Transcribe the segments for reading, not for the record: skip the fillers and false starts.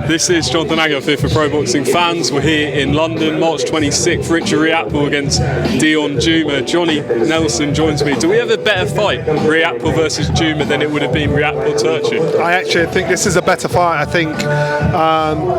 This is Jonathan Anger here for Pro Boxing Fans. We're here in London, March 26th. Richard Riakporhe against Deion Jumah. Johnny Nelson joins me. Do we have a better fight, Riakporhe versus Juma, than it would have been Riakporhe-Turchi? I actually think this is a better fight. I think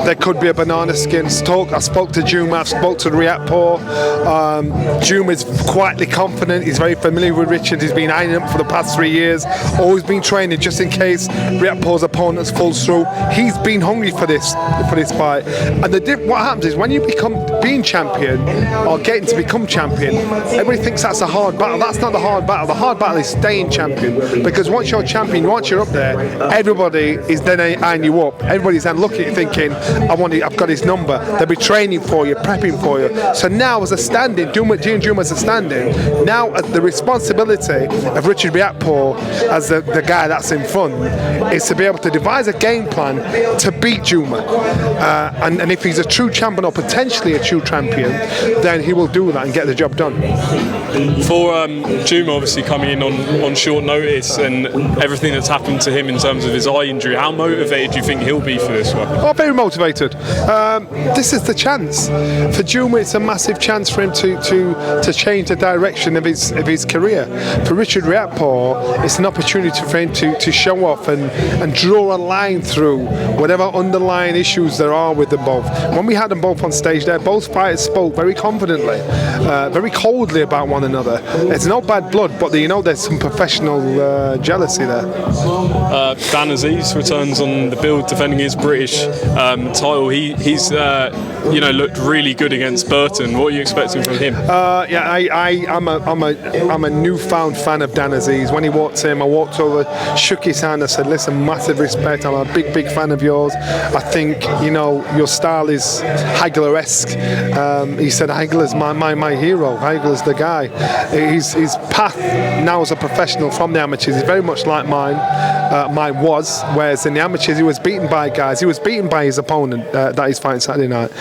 there could be a banana skins talk. I spoke to Juma, I spoke to Riakporhe. Juma is quietly confident. He's very familiar with Richard. He's been eyeing him for the past 3 years. Always been training just in case Riakporhe's opponents falls through. He's been hungry for this fight. And what happens is when you become being champion or getting to become champion, everybody thinks that's a hard battle. That's not the hard battle. The hard battle is staying champion, because once you're champion, once you're up there, everybody is then eyeing you up. Everybody's then looking at you thinking, I've got his number. They'll be training for you, prepping for you. So now as a standing, Deion Jumah as a standing, now the responsibility of Richard Riakporhe as the guy that's in front is to be able to devise a game plan to beat Juma. And if he's a true champion or potentially a true champion, then he will do that and get the job done. For Juma obviously coming in on short notice and everything that's happened to him in terms of his eye injury, how motivated do you think he'll be for this one? Oh, very motivated. This is the chance. For Juma, it's a massive chance for him to change the direction of his career. For Richard Riakporhe, it's an opportunity for him to show off and draw a line through whatever underlying issues there are with them both. When we had them both on stage there, both fighters spoke very confidently, very coldly about one another. It's no bad blood, but there's some professional jealousy there. Dan Aziz returns on the build, defending his British title. He's looked really good against Burton. What are you expecting from him? I'm a newfound fan of Dan Aziz. When he walked in, I walked over, shook his hand, I said, listen, massive respect, I'm a big fan of yours. I think your style is Hagler-esque. He said Hagler's my hero. Hagler's the guy. His path now as a professional from the amateurs is very much like mine. Mine was, whereas in the amateurs he was beaten by guys. He was beaten by his opponent that he's fighting Saturday night.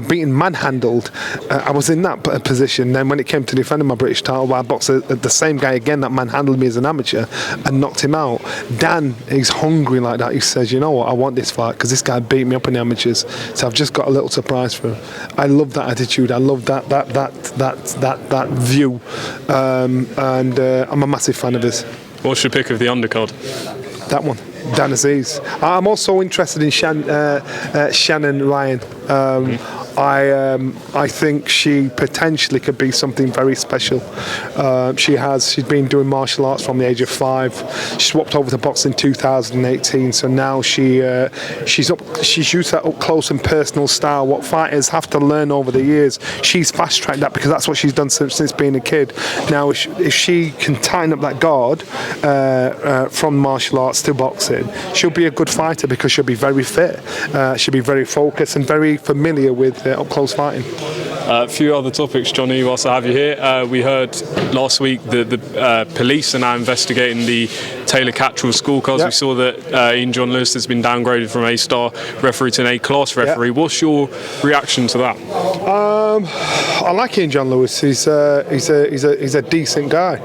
Beaten, manhandled. I was in that position. Then when it came to defending my British title, I boxed the same guy again that manhandled me as an amateur and knocked him out. Dan, he's hungry like that. He says, you know what, I want this fight because this guy beat me up in the amateurs. So I've just got a little surprise for him. I love that attitude. I love that view, and I'm a massive fan of his. What's your pick of the undercard? That one, Dan Aziz. I'm also interested in Shannon Ryan. I think she potentially could be something very special. She's been doing martial arts from the age of 5. She swapped over to boxing in 2018, so now she's used that up close and personal style. What fighters have to learn over the years, she's fast tracked that because that's what she's done since being a kid. Now, if she can tighten up that guard from martial arts to boxing, she'll be a good fighter because she'll be very fit. She'll be very focused and very familiar with up close fighting. A few other topics, Johnny, whilst I have you here. We heard last week the police are now investigating the Taylor Cattrall scorecards. Yep. We saw that Ian John Lewis has been downgraded from A-star referee to an A-class referee. Yep. What's your reaction to that? I like Ian John Lewis. He's a decent guy.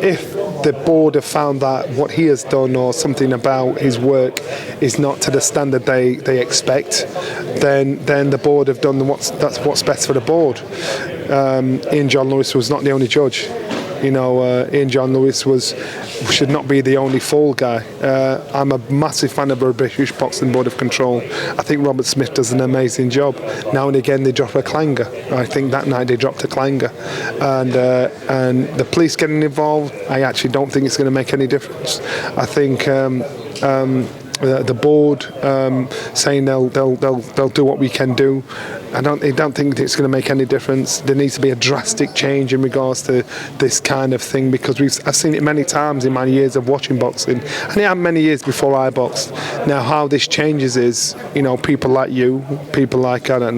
If the board have found that what he has done or something about his work is not to the standard they expect, then the board have done what's best for the board. Ian John Lewis was not the only judge. Ian John Lewis should not be the only fall guy. I'm a massive fan of the British Boxing Board of Control. I think Robert Smith does an amazing job. Now and again they drop a clanger. I think that night they dropped a clanger. And the police getting involved, I actually don't think it's going to make any difference. I think the board saying they'll do what we can do. I don't think it's going to make any difference. There needs to be a drastic change in regards to this kind of thing because I've seen it many times in my years of watching boxing, and it happened many years before I boxed. Now, how this changes is, people like you, people like other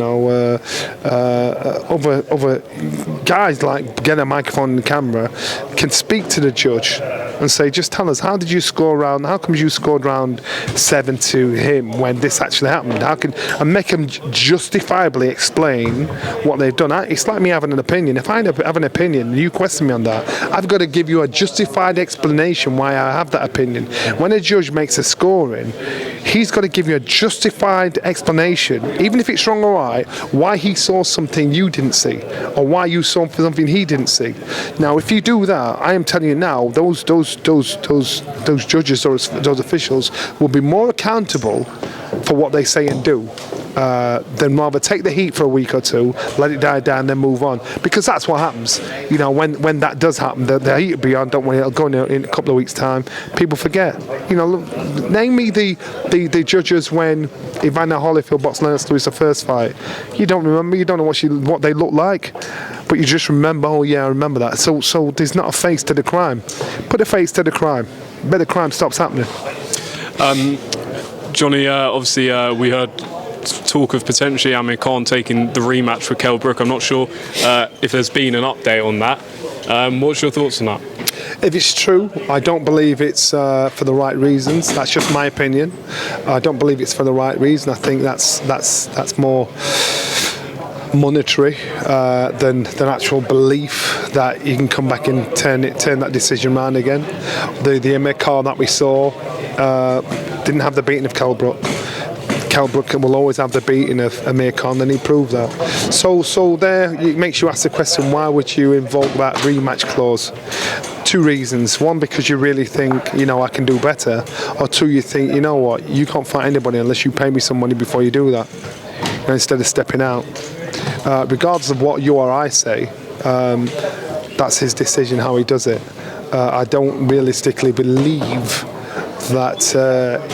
guys like get a microphone and camera can speak to the judge and say, just tell us, how did you score round? How come you scored round 7 to him when this actually happened? And make them justifiably explain what they've done. It's like me having an opinion. If I have an opinion and you question me on that, I've got to give you a justified explanation why I have that opinion. When a judge makes a scoring, he's got to give you a justified explanation, even if it's wrong or right, why he saw something you didn't see, or why you saw something he didn't see. Now, if you do that, I am telling you now, those judges or those officials will be more accountable for what they say and do. Then rather take the heat for a week or two, let it die down, then move on. Because that's what happens. You know, when that does happen, the heat will be on. Don't worry, it'll go in a couple of weeks' time. People forget. You know, look, name me the judges when Evander Holyfield boxed Lennox Lewis the first fight. You don't remember. You don't know what they look like. But you just remember. Oh yeah, I remember that. So there's not a face to the crime. Put a face to the crime. Bet the crime stops happening. Johnny, obviously we heard talk of potentially Amir Khan taking the rematch with Kell Brook. I'm not sure if there's been an update on that. What's your thoughts on that? If it's true, I don't believe it's for the right reasons. That's just my opinion. I don't believe it's for the right reason. I think that's more monetary than actual belief that you can come back and turn that decision around again. The Amir Khan that we saw didn't have the beating of Kell Brook. Kell Brook will always have the beating of Amir Khan, and he proved that. So there, it makes you ask the question, why would you invoke that rematch clause? Two reasons. One, because you really think, you know, I can do better. Or two, you think, you know what, you can't fight anybody unless you pay me some money before you do that. You know, instead of stepping out. Regardless of what you or I say, that's his decision how he does it. I don't realistically believe that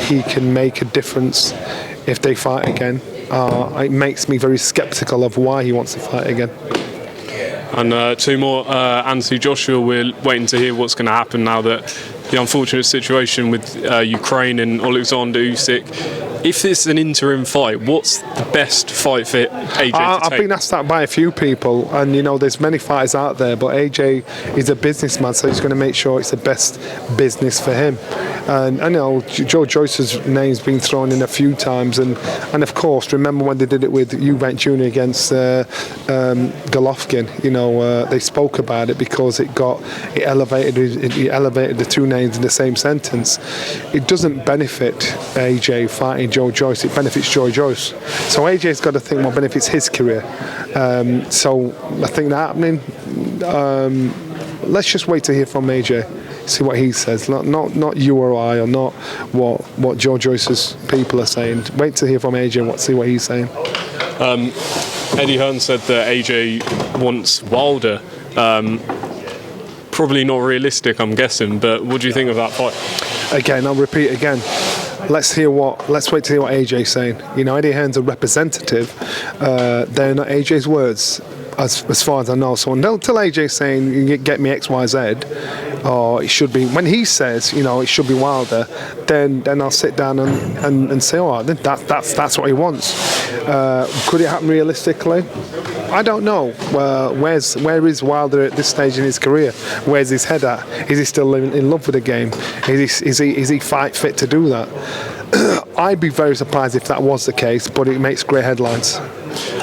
he can make a difference if they fight again. It makes me very sceptical of why he wants to fight again. And two more, Anthony Joshua, we're waiting to hear what's going to happen now that the unfortunate situation with Ukraine and Alexander Usyk. If it's an interim fight, what's the best fight for AJ to I've take? been asked that by a few people, and you know, there's many fighters out there, but AJ is a businessman, so he's going to make sure it's the best business for him. And I know Joe Joyce's name's been thrown in a few times, and of course, remember when they did it with Eubank Jr. against Golovkin? You know, they spoke about it because it elevated the two names in the same sentence. It doesn't benefit AJ fighting Joe Joyce; it benefits Joe Joyce. So AJ's got to think what benefits his career. So I think that happening. Let's just wait to hear from AJ. See what he says, not you or I, or not what Joe Joyce's people are saying. Wait to hear from AJ, see what he's saying. Eddie Hearn said that AJ wants Wilder. Probably not realistic, I'm guessing, but what do you think of that fight? Again, I'll repeat again. Let's wait to hear what AJ's saying. You know, Eddie Hearn's a representative. They're not AJ's words, as far as I know. So until AJ's saying, you get me X, Y, Z, or it should be, when he says, you know, it should be Wilder, then I'll sit down and say, oh, that's what he wants. Could it happen realistically? I don't know. Where is Wilder at this stage in his career? Where's his head at? Is he still in love with the game? Is he fight fit to do that? I'd be very surprised if that was the case, but it makes great headlines.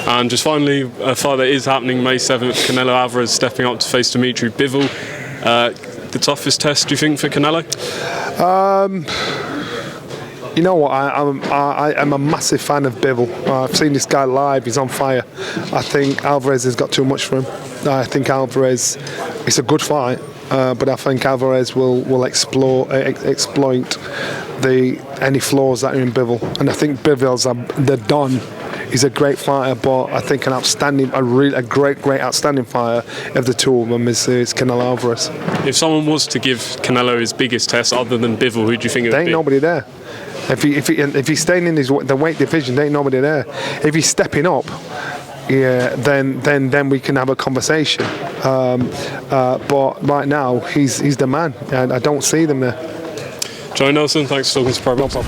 And just finally, a fight that is happening May 7th, Canelo Alvarez stepping up to face Dmitry Bivol. The toughest test, do you think, for Canelo? You know what? I'm a massive fan of Bivol. I've seen this guy live. He's on fire. I think Alvarez has got too much for him. I think Alvarez, it's a good fight, but I think Alvarez will exploit any flaws that are in Bivol. And I think Bivol's the Don. He's a great fighter, but I think a great outstanding fighter of the two of them is Canelo Alvarez. If someone was to give Canelo his biggest test other than Bivol, who do you think it would be? There ain't nobody there. If he's staying in the weight division, there ain't nobody there. If he's stepping up, yeah, then we can have a conversation. But right now, he's the man, and I don't see them there. Johnny Nelson, thanks for talking to Pro Boxing.